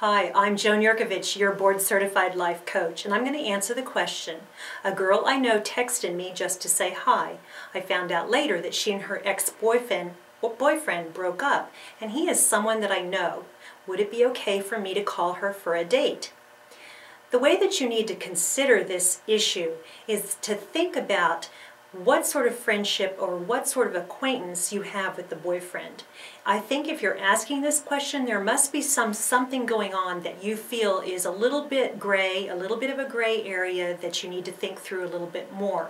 Hi, I'm Joan Yurkovich, your board-certified life coach, and I'm going to answer the question. A girl I know texted me just to say hi. I found out later that she and her ex-boyfriend broke up, and he is someone that I know. Would it be okay for me to call her for a date? The way that you need to consider this issue is to think about what sort of friendship or what sort of acquaintance you have with the boyfriend. I think if you're asking this question, there must be something going on that you feel is a little bit gray, a little bit of a gray area that you need to think through a little bit more.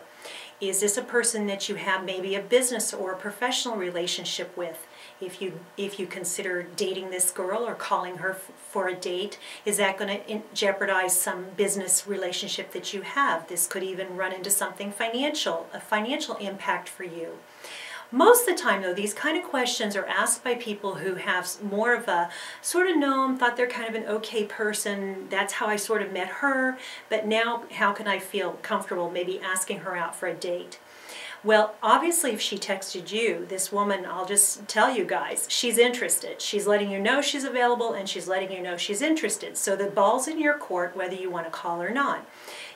Is this a person that you have maybe a business or a professional relationship with? If you consider dating this girl or calling her for a date, is that going to jeopardize some business relationship that you have? This could even run into something financial, a financial impact for you. Most of the time, though, these kind of questions are asked by people who have more of a sort of know them, thought they're kind of an okay person, that's how I sort of met her, but now how can I feel comfortable maybe asking her out for a date? Well, obviously if she texted you, this woman, I'll just tell you guys, she's interested. She's letting you know she's available and she's letting you know she's interested. So the ball's in your court whether you want to call or not.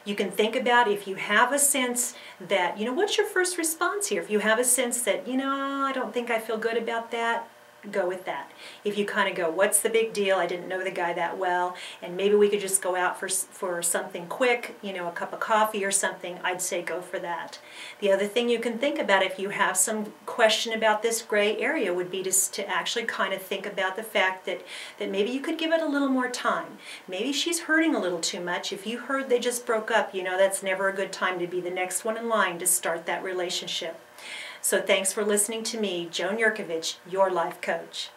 You can think about if you have a sense that, what's your first response here? If you have a sense that, I don't think I feel good about that, go with that. If you kind of go, what's the big deal? I didn't know the guy that well, and maybe we could just go out for something quick, a cup of coffee or something, I'd say go for that. The other thing you can think about if you have some question about this gray area would be to actually kind of think about the fact that maybe you could give it a little more time. Maybe she's hurting a little too much. If you heard they just broke up, that's never a good time to be the next one in line to start that relationship. So thanks for listening to me, Joan Yurkovich, your life coach.